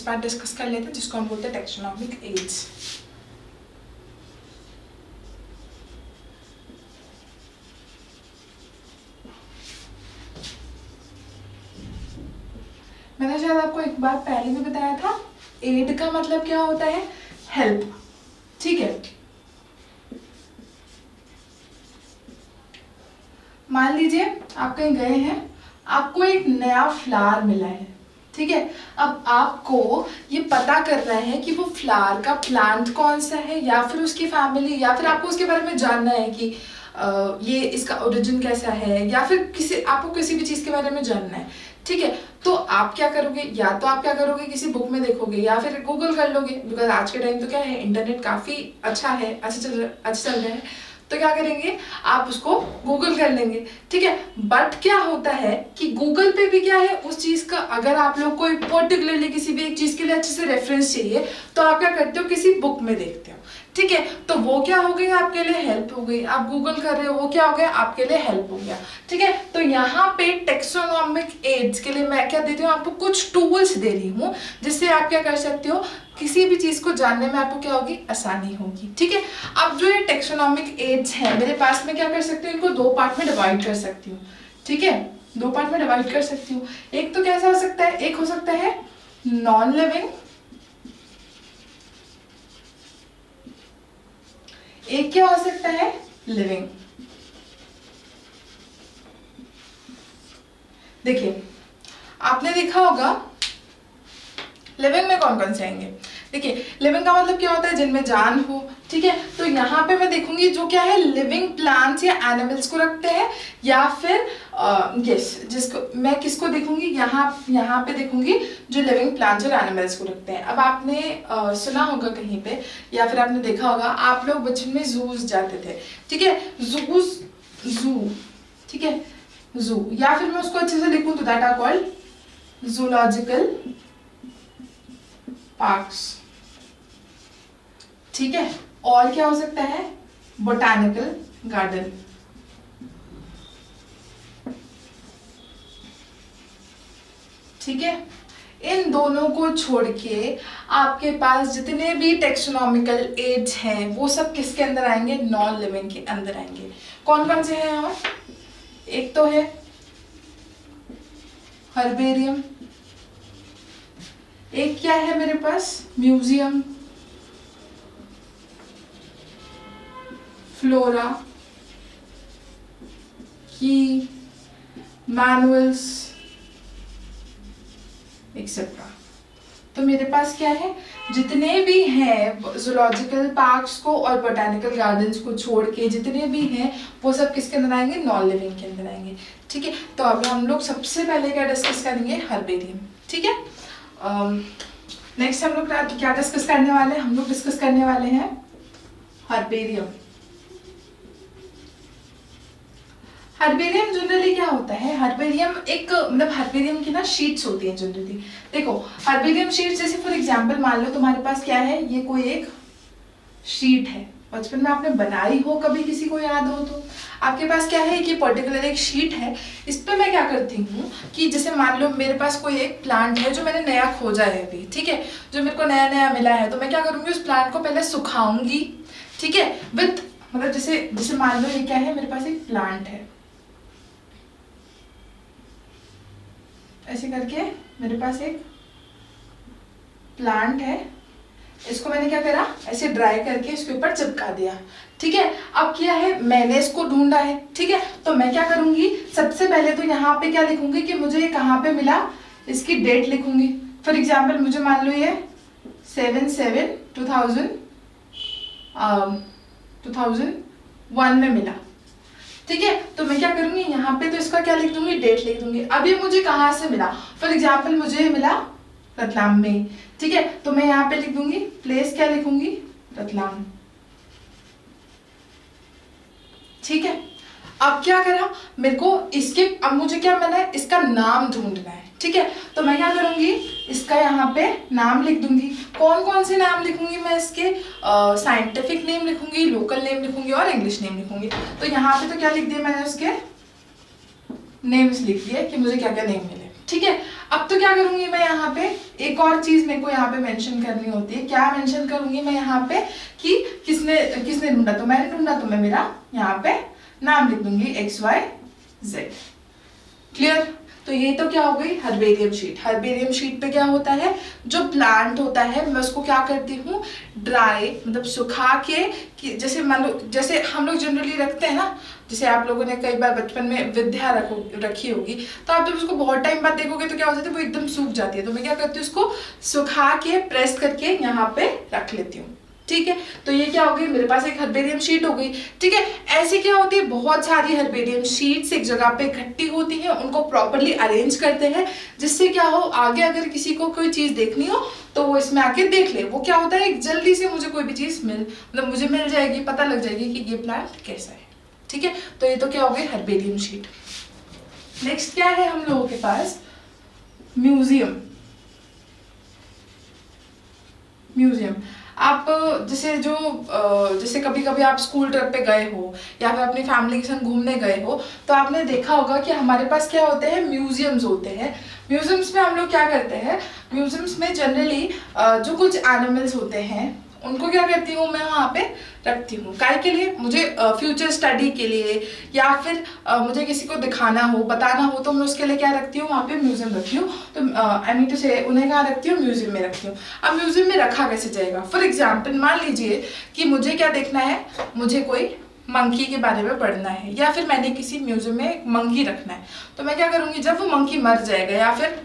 Part discuss कर लेते हैं जिसको हम बोलते हैं टैक्सोनॉमिक एज। मैंने शायद आपको एक बार पहले भी बताया था, एड का मतलब क्या होता है, हेल्प। ठीक है, मान लीजिए आप कहीं गए हैं, आपको एक नया फ्लावर मिला है। ठीक है, अब आपको ये पता करना है कि वो फ्लावर का प्लांट कौन सा है, या फिर उसकी फैमिली, या फिर आपको उसके बारे में जानना है कि ये इसका ओरिजिन कैसा है, या फिर आपको किसी भी चीज के बारे में जानना है। ठीक है, तो आप क्या करोगे, या तो आप क्या करोगे, किसी बुक में देखोगे या फिर गूगल कर लोगे, बिकॉज आज के टाइम तो क्या है, इंटरनेट काफी अच्छा है, अच्छा चल रहा है, तो क्या करेंगे, आप उसको गूगल कर लेंगे। ठीक है, बट क्या होता है कि गूगल पे भी क्या है, उस चीज का अगर आप लोग को पर्टिकुलरली किसी भी एक चीज के लिए अच्छे से रेफरेंस चाहिए, तो आप क्या करते हो, किसी बुक में देखते हो। ठीक है, तो वो क्या हो गई, आपके लिए हेल्प हो गई। आप गूगल कर रहे हो, वो क्या हो गया, आपके लिए हेल्प हो गया। ठीक है, तो यहाँ पे टैक्सोनॉमिक एड्स के लिए मैं क्या दे रही हूँ, आपको कुछ टूल्स दे रही हूँ, जिससे आप क्या कर सकते हो, किसी भी चीज को जानने में आपको क्या होगी, आसानी होगी। ठीक है, अब जो ये टैक्सोनॉमिक एड्स है मेरे पास में क्या कर सकती हूँ, इनको दो पार्ट में डिवाइड कर सकती हूँ। ठीक है, दो पार्ट में डिवाइड कर सकती हूँ। एक तो कैसा हो सकता है, एक हो सकता है नॉन लिविंग, एक क्या हो सकता है, लिविंग। देखिए, आपने देखा होगा लिविंग में कौन कौन से आएंगे। देखिए, लिविंग का मतलब क्या होता है, जिनमें जान हो। ठीक है, तो यहाँ पे मैं देखूंगी जो क्या है, लिविंग प्लांट्स या एनिमल्स को रखते हैं, या फिर जिसको मैं किसको देखूंगी, यहाँ पे देखूंगी जो लिविंग प्लांट्स और एनिमल्स को रखते हैं। अब आपने सुना होगा कहीं पे, या फिर आपने देखा होगा, आप लोग बचपन में जूस जाते थे। ठीक है, जू, ठीक है, जू, या फिर मैं उसको अच्छे से लिखूं तो that are called zoological parks. ठीक है, और क्या हो सकता है, बोटानिकल गार्डन। ठीक है, इन दोनों को छोड़ के आपके पास जितने भी टैक्सोनॉमिकल एड्स हैं वो सब किसके अंदर आएंगे, नॉन लिविंग के अंदर आएंगे। कौन कौन से हैं, और एक तो है हर्बेरियम, एक क्या है मेरे पास, म्यूजियम, फ्लोरा की, मैनुअल्स एक्सेट्रा। तो मेरे पास क्या है, जितने भी हैं जूलॉजिकल पार्क्स को और बोटानिकल गार्डन्स को छोड़ के जितने भी हैं वो सब किसके अंदर आएंगे, नॉन लिविंग के अंदर आएंगे। ठीक है, तो अब हम लोग सबसे पहले क्या डिस्कस करेंगे, हर्बेरियम। ठीक है, नेक्स्ट हम लोग क्या डिस्कस करने वाले हैं, हम लोग डिस्कस करने वाले हैं हर्बेरियम। हर्बेरियम जनरली क्या होता है, हर्बेरियम एक मतलब हर्बेरियम की ना शीट्स होती हैं जनरली। देखो, हर्बेरियम शीट्स जैसे फॉर एग्जांपल मान लो तुम्हारे पास क्या है, ये कोई एक शीट है, बचपन में आपने बनाई हो, कभी किसी को याद हो तो। आपके पास क्या है कि पर्टिकुलर एक शीट है, इस पे मैं क्या करती हूँ कि जैसे मान लो मेरे पास कोई एक प्लांट है जो मैंने नया खोजा है अभी। ठीक है, जो मेरे को नया नया मिला है, तो मैं क्या करूँगी, उस प्लांट को पहले सुखाऊंगी। ठीक है, विथ मतलब जैसे मान लो ये क्या है, मेरे पास एक प्लांट है, ऐसे करके मेरे पास एक प्लांट है, इसको मैंने क्या करा, ऐसे ड्राई करके इसके ऊपर चिपका दिया। ठीक है, अब क्या है, मैंने इसको ढूंढा है। ठीक है, तो मैं क्या करूंगी, सबसे पहले तो यहाँ पे क्या लिखूंगी कि मुझे ये कहाँ पे मिला, इसकी डेट लिखूंगी। फॉर एग्जाम्पल मुझे मान लो ये 2001 में मिला। ठीक है, तो मैं क्या करूंगी, यहाँ पे तो इसका क्या लिख दूंगी, डेट लिख दूंगी। अब ये मुझे कहाँ से मिला, फॉर एग्जाम्पल मुझे मिला रतलाम में। ठीक है, तो मैं यहाँ पे लिख दूंगी, प्लेस क्या लिखूंगी, रतलाम। ठीक है, अब क्या करा मेरे को अब मुझे क्या, मैंने इसका नाम ढूंढना है। ठीक है, तो मैं क्या करूंगी, इसका यहाँ पे नाम लिख दूंगी। कौन कौन से नाम लिखूंगी मैं इसके, साइंटिफिक नेम लिखूंगी, लोकल नेम लिखूंगी और इंग्लिश नेम लिखूंगी। तो यहाँ पे तो क्या लिख दिया मैंने, उसके नेम्स लिख दिए कि मुझे क्या क्या नेम मिले। ठीक है। अब तो क्या करूंगी मैं यहाँ पे, एक और चीज मेरे को यहाँ पे मेंशन करनी होती है। क्या मेंशन करूंगी मैं यहाँ पे कि किसने ढूंढा, तो मैंने ढूंढा, तो मैं मेरा यहाँ पे नाम लिख दूंगी XYZ। क्लियर। तो ये तो क्या हो गई हर्बेरियम शीट। हर्बेरियम शीट पे क्या होता है, जो प्लांट होता है मैं उसको क्या करती हूँ, ड्राई मतलब सुखा के, कि जैसे मान लो जैसे हम लोग जनरली रखते हैं ना, जैसे आप लोगों ने कई बार बचपन में विद्या रखी होगी, तो आप जब उसको बहुत टाइम बाद देखोगे तो क्या हो जाता है, वो एकदम सूख जाती है। तो मैं क्या करती हूँ, उसको सुखा के प्रेस करके यहाँ पे रख लेती हूँ। ठीक है। तो ये क्या हो गई, मेरे पास एक हर्बेरियम शीट हो गई। ठीक है। ऐसी क्या होती है, बहुत सारी हर्बेरियम शीट्स एक जगह पे इकट्ठी होती हैं, उनको प्रॉपरली अरेंज करते हैं, जिससे क्या हो, आगे अगर किसी को कोई चीज देखनी हो तो वो इसमें आके देख ले। वो क्या होता है, जल्दी से मुझे कोई भी चीज मुझे मिल जाएगी, पता लग जाएगी कि ये प्लांट कैसा है। ठीक है। तो ये तो क्या हो गई हर्बेरियम शीट। नेक्स्ट क्या है हम लोगों के पास, म्यूजियम। म्यूजियम आप जैसे कभी कभी आप स्कूल ट्रिप पे गए हो या फिर अपनी फैमिली के साथ घूमने गए हो, तो आपने देखा होगा कि हमारे पास क्या होते हैं, म्यूजियम्स होते हैं। म्यूजियम्स में हम लोग क्या करते हैं, म्यूजियम्स में जनरली जो कुछ एनिमल्स होते हैं उनको क्या करती हूँ मैं वहाँ पे रखती हूँ। काय के लिए, मुझे फ्यूचर स्टडी के लिए, या फिर मुझे किसी को दिखाना हो, बताना हो, तो मैं उसके लिए क्या रखती हूँ, वहाँ पे म्यूजियम रखती हूँ। तो आई मीन टू से उन्हें कहाँ रखती हूँ, म्यूजियम में रखती हूँ। अब म्यूजियम में रखा कैसे जाएगा, फॉर एग्जाम्पल मान लीजिए कि मुझे क्या देखना है, मुझे कोई मंकी के बारे में पढ़ना है, या फिर मैंने किसी म्यूजियम में एक मंकी रखना है, तो मैं क्या करूँगी, जब वो मंकी मर जाएगा या फिर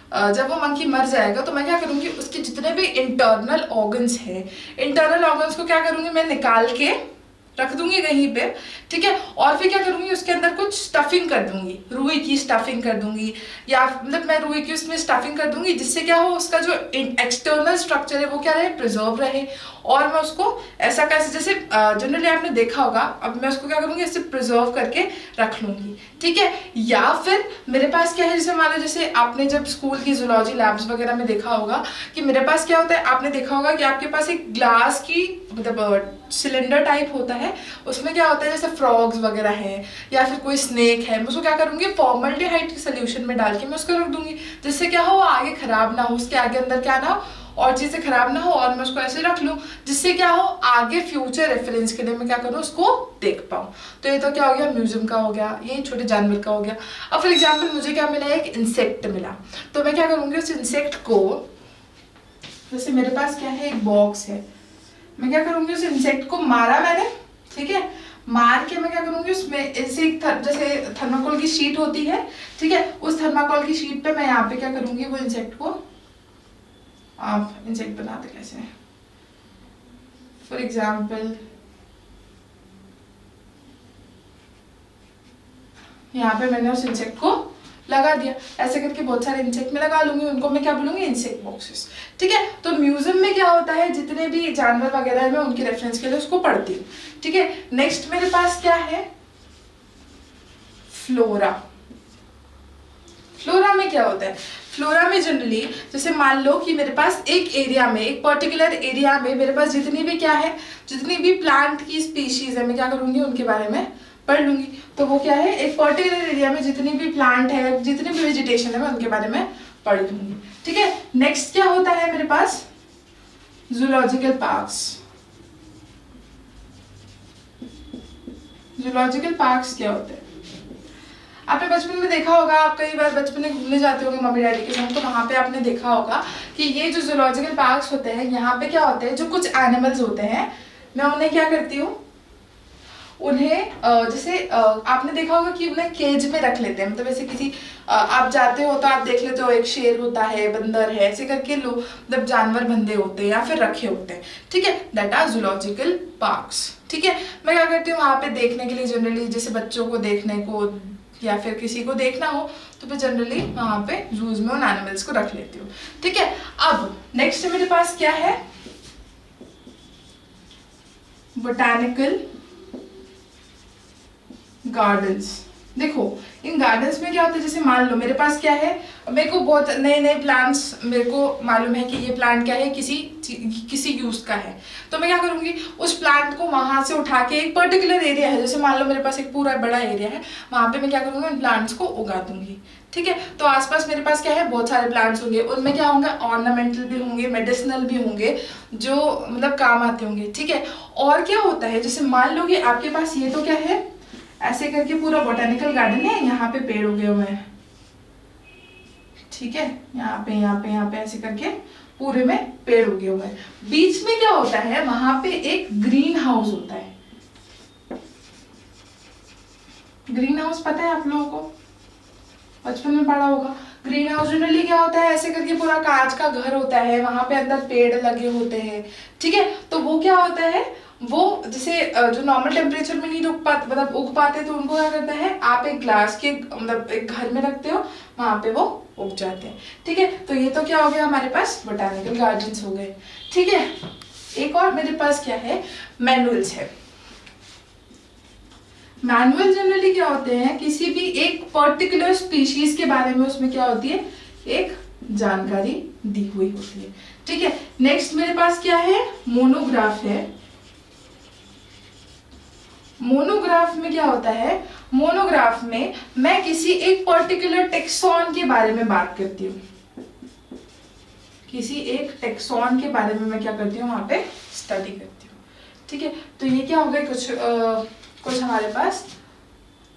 जब वो मंकी मर जाएगा तो मैं क्या करूंगी, उसके जितने भी इंटरनल ऑर्गन्स हैं, इंटरनल ऑर्गन्स को क्या करूंगी, मैं निकाल के रख दूंगी कहीं पे। ठीक है। और फिर क्या करूंगी, उसके अंदर कुछ स्टफिंग कर दूंगी, रुई की स्टफिंग कर दूंगी, या मतलब मैं रुई की उसमें स्टफिंग कर दूंगी, जिससे क्या हो, उसका जो एक्सटर्नल स्ट्रक्चर है वो क्या रहे, प्रिजर्व रहे। और मैं उसको ऐसा कैसे, जैसे जनरली आपने देखा होगा, अब मैं उसको क्या करूंगी, इससे प्रिजर्व करके रख लूंगी। ठीक है। या फिर मेरे पास क्या है, जैसे मान लो जैसे आपने जब स्कूल की जूलॉजी लैब्स वगैरह में देखा होगा कि मेरे पास क्या होता है, आपने देखा होगा कि आपके पास एक ग्लास की मतलब सिलेंडर टाइप होता है, उसमें क्या होता है, जैसे फ्रॉग्स वगैरह है या फिर कोई स्नेक है, मैं उसको क्या करूंगी, फॉर्मल्डिहाइड के सोल्यूशन में डाल के मैं उसको रख दूंगी, जिससे क्या हो, आगे खराब ना हो, उसके आगे अंदर क्या ना हो, और चीजें खराब ना हो, और मैं उसको ऐसे रख लूं, जिससे क्या हो, आगे फ्यूचर रेफरेंस के लिए मैं क्या करूं, उसको देख पाऊं। तो ये तो क्या हो गया, म्यूजियम का हो गया, ये छोटे जानवर का हो गया। अब फॉर एग्जाम्पल मुझे क्या मिला, एक इंसेक्ट मिला, तो मैं क्या करूंगी, उस इंसेक्ट को, जैसे मेरे पास क्या है, एक बॉक्स है, मैं क्या करूंगी, उस इंसेक्ट को मारा मैंने, ठीक है, मार के मैं क्या करूंगी, उसमें ऐसे जैसे थर्माकोल की शीट होती है, ठीक है, उस थर्माकोल की शीट पे मैं यहाँ पे क्या करूंगी, वो इंसेक्ट को, आप इंसेक्ट बनाते कैसे हैं, फॉर एग्जाम्पल यहाँ पे मैंने उस इंसेक्ट को लगा दिया, ऐसे करके बहुत सारे इंसेक्ट में लगा लूंगी, उनको मैं क्या बोलूंगी, इंसेक्ट बॉक्सेस। ठीक है। तो म्यूजियम में क्या होता है, जितने भी जानवर वगैरह है मैं उनके रेफरेंस के लिए उसको पढ़ती हूँ। ठीक है। नेक्स्ट मेरे पास क्या है, फ्लोरा। फ्लोरा में क्या होता है, फ्लोरा में जनरली जैसे मान लो कि मेरे पास एक एरिया में, एक पर्टिकुलर एरिया में मेरे पास जितनी भी क्या है, जितनी भी प्लांट की स्पीशीज है, मैं क्या करूंगी, उनके बारे में पढ़ लूंगी। तो वो क्या है, एक पर्टिकुलर एरिया में जितनी भी प्लांट है, जितनी भी वेजिटेशन है, मैं उनके बारे में पढ़ लूंगी। ठीक है। नेक्स्ट क्या होता है मेरे पास, जूलॉजिकल पार्क्स। जूलॉजिकल पार्क्स क्या होते हैं, आपने बचपन में देखा होगा, आप कई बार बचपन में घूमने जाते होंगे मम्मी डैडी के साथ, तो वहाँ पे आपने देखा होगा कि ये जो जूलॉजिकल पार्क्स होते हैं, यहाँ पे क्या होते हैं, जो कुछ एनिमल्स होते हैं, मैं उन्हें क्या करती हूँ, उन्हें जैसे आपने देखा होगा कि उन्हें केज में रख लेते हैं, मतलब ऐसे किसी आप जाते हो तो आप देख लेते हो, एक शेर होता है, बंदर है, ऐसे करके लोग मतलब जानवर बंधे होते हैं या फिर रखे होते हैं। ठीक है। That are zoological parks. ठीक है। मैं क्या करती हूँ, वहाँ पे देखने के लिए जनरली जैसे बच्चों को देखने को या फिर किसी को देखना हो तो मैं जनरली वहाँ पे जूज में उन एनिमल्स को रख लेती हूँ। ठीक है। अब नेक्स्ट मेरे पास क्या है, बोटानिकल गार्डन्स। देखो इन गार्डन्स में क्या होता है, जैसे मान लो मेरे पास क्या है, मेरे को बहुत नए नए प्लांट्स मेरे को मालूम है कि ये प्लांट क्या है, किसी यूज का है, तो मैं क्या करूंगी, उस प्लांट को वहां से उठा के एक पर्टिकुलर एरिया है, जैसे मान लो मेरे पास एक पूरा बड़ा एरिया है, वहां पे मैं क्या करूंगी, उन प्लांट्स को उगा दूंगी। ठीक है, तो आसपास मेरे पास क्या है, बहुत सारे प्लांट्स होंगे, उनमें क्या होंगे, ऑर्नामेंटल भी होंगे, मेडिसिनल भी होंगे, जो मतलब काम आते होंगे। ठीक है, और क्या होता है, जैसे मान लो कि आपके पास ये तो क्या है, ऐसे करके पूरा बोटेनिकल गार्डन है, यहाँ पे पेड़ उगे हुए हैं। ठीक है, यहाँ पे यहाँ पे यहाँ पे ऐसे करके पूरे में पेड़ उगे हुए हैं। बीच में क्या होता है, वहां पे एक ग्रीन हाउस होता है। ग्रीन हाउस पता है आप लोगों को, बचपन में पढ़ा होगा। ग्रीन हाउस जनरली क्या होता है, ऐसे करके पूरा कांच का घर होता है, वहां पे अंदर पेड़ लगे होते हैं। ठीक है, तो वो क्या होता है, वो जैसे जो नॉर्मल टेम्परेचर में नहीं उग पाते, मतलब उग पाते, तो उनको क्या करता है, आप एक ग्लास के मतलब एक घर में रखते हो, वहां पे वो उग जाते हैं। ठीक है, तो ये तो क्या हो गया, हमारे पास बोटानिकल गार्डन्स हो गए। ठीक है, एक और मेरे पास क्या है, मैनुअल्स है। मैनुअल जनरली क्या होते हैं, किसी भी एक पर्टिकुलर स्पीशीज के बारे में उसमें क्या होती है, एक जानकारी दी हुई होती है। ठीक है, नेक्स्ट मेरे पास क्या है, मोनोग्राफ है। मोनोग्राफ में क्या होता है, मोनोग्राफ में मैं किसी एक पर्टिकुलर टेक्सॉन के बारे में बात करती हूँ, किसी एक टेक्सॉन के बारे में मैं क्या करती हूँ, वहां पे स्टडी करती हूँ। ठीक है, तो ये क्या हो गए, कुछ हमारे पास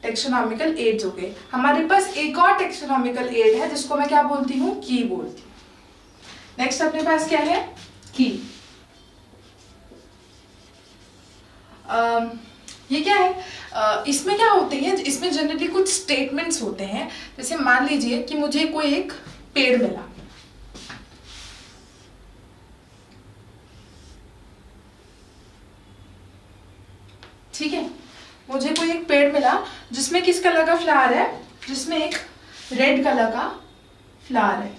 टेक्सोनॉमिकल एड्स हो गए। हमारे पास एक और टेक्सोनॉमिकल एड है जिसको मैं क्या बोलती हूँ, की बोलती हूँ। नेक्स्ट अपने पास क्या है, की। ये क्या है, इसमें क्या होते हैं, इसमें जनरली कुछ स्टेटमेंट्स होते हैं। जैसे मान लीजिए कि मुझे कोई एक पेड़ मिला, ठीक है, मुझे कोई एक पेड़ मिला जिसमें किस कलर का फ्लावर है, जिसमें एक रेड कलर का फ्लावर है।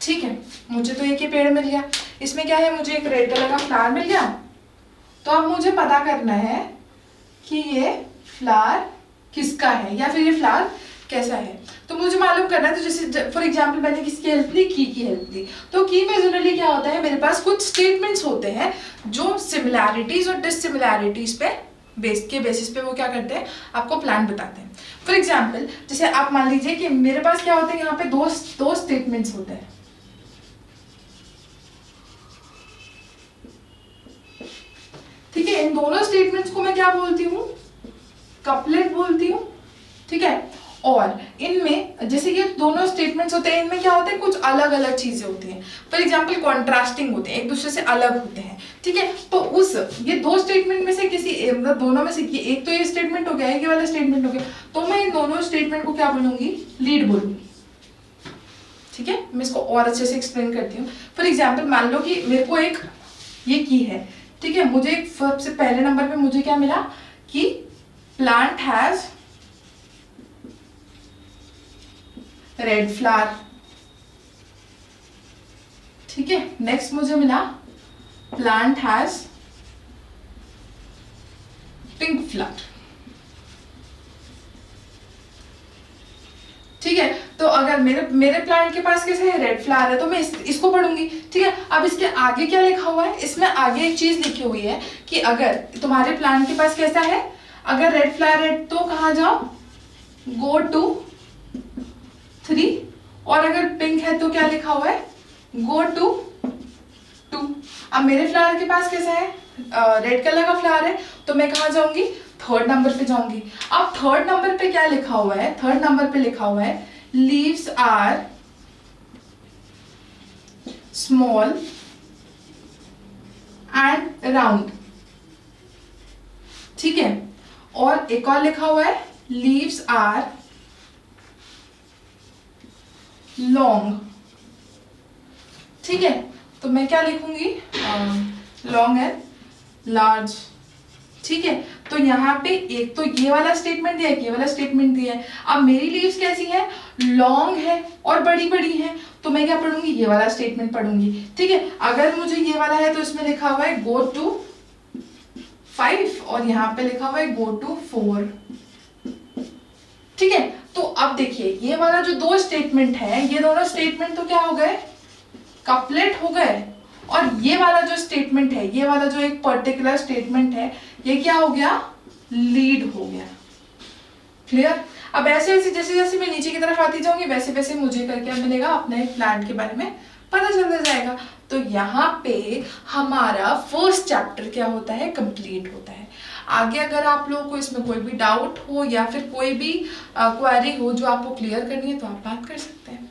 ठीक है, मुझे तो एक ही पेड़ मिल गया, इसमें क्या है, मुझे एक रेड कलर का फ्लावर मिल गया। तो अब मुझे पता करना है कि ये फ्लावर किसका है, या फिर ये फ्लावर कैसा है। तो मुझे मालूम करना है, तो जैसे फॉर एग्जांपल मैंने किसकी हेल्प ली, की हेल्प ली। तो की में जनरली क्या होता है, मेरे पास कुछ स्टेटमेंट्स होते हैं जो सिमिलैरिटीज और डिससिमिलैरिटीज पे बेसिस पे वो क्या करते हैं, आपको प्लान बताते हैं। फॉर एग्जाम्पल जैसे आप मान लीजिए कि मेरे पास क्या होते हैं, यहाँ पे दो स्टेटमेंट्स होते हैं। ठीक है, इन दोनों स्टेटमेंट्स को मैं क्या बोलती हूँ, कपलेट बोलती हूँ। ठीक है, और इनमें जैसे ये दोनों स्टेटमेंट्स होते हैं, इनमें क्या होता है, कुछ अलग अलग चीजें होती हैं। फॉर एग्जांपल कॉन्ट्रास्टिंग होते हैं, एक दूसरे से अलग होते हैं। ठीक है, तो ये दो स्टेटमेंट में से किसी मतलब दोनों में से एक तो ये स्टेटमेंट हो गया, एक ये वाला स्टेटमेंट हो गया, तो मैं इन दोनों स्टेटमेंट को क्या बोलूंगी, लीड बोलूंगी। ठीक है, मैं इसको और अच्छे से एक्सप्लेन करती हूँ। फॉर एग्जाम्पल मान लो कि मेरे को एक ये की है, ठीक है, मुझे सबसे पहले नंबर पे मुझे क्या मिला कि प्लांट हैज रेड फ्लावर। ठीक है, नेक्स्ट मुझे मिला प्लांट हैज पिंक फ्लावर। ठीक है, तो अगर मेरे प्लांट के पास कैसे है, रेड फ्लावर है, तो मैं इसको पढ़ूंगी। ठीक है, अब इसके आगे क्या लिखा हुआ है, इसमें आगे एक चीज लिखी हुई है कि अगर तुम्हारे प्लांट के पास कैसा है, अगर रेड फ्लावर है तो कहाँ जाओ, गो टू 3, और अगर पिंक है तो क्या लिखा हुआ है, गो टू 2। अब मेरे फ्लावर के पास कैसा है, रेड कलर का फ्लावर है, तो मैं कहाँ जाऊंगी, थर्ड नंबर पे जाऊंगी। अब थर्ड नंबर पे क्या लिखा हुआ है, थर्ड नंबर पे लिखा हुआ है leaves are small and round. ठीक है, और एक और लिखा हुआ है लीव्स आर लॉन्ग। ठीक है, तो मैं क्या लिखूंगी, लॉन्ग एंड लार्ज। ठीक है, तो यहाँ पे एक तो ये वाला स्टेटमेंट दिया है, ये वाला स्टेटमेंट दिया है। अब मेरी लीव्स कैसी है, लॉन्ग है और बड़ी बड़ी है, तो मैं क्या पढ़ूंगी, ये वाला स्टेटमेंट पढ़ूंगी। ठीक है, अगर मुझे ये वाला है तो इसमें लिखा हुआ है गो टू 5 और यहाँ पे लिखा हुआ है गो टू 4। ठीक है, तो अब देखिए ये वाला जो दो स्टेटमेंट है, ये दोनों स्टेटमेंट तो क्या हो गए, कपलेट हो गए। और ये वाला जो स्टेटमेंट है, ये वाला जो एक पर्टिकुलर स्टेटमेंट है, ये क्या हो गया, लीड हो गया। क्लियर। अब ऐसे ऐसे जैसे जैसे मैं नीचे की तरफ आती जाऊंगी वैसे वैसे मुझे करके मिलेगा अपने प्लांट के बारे में पता चलता जाएगा। तो यहाँ पे हमारा फर्स्ट चैप्टर क्या होता है, कंप्लीट होता है। आगे अगर आप लोगों को इसमें कोई भी डाउट हो या फिर कोई भी क्वेरी हो जो आपको क्लियर करनी है तो आप बात कर सकते हैं।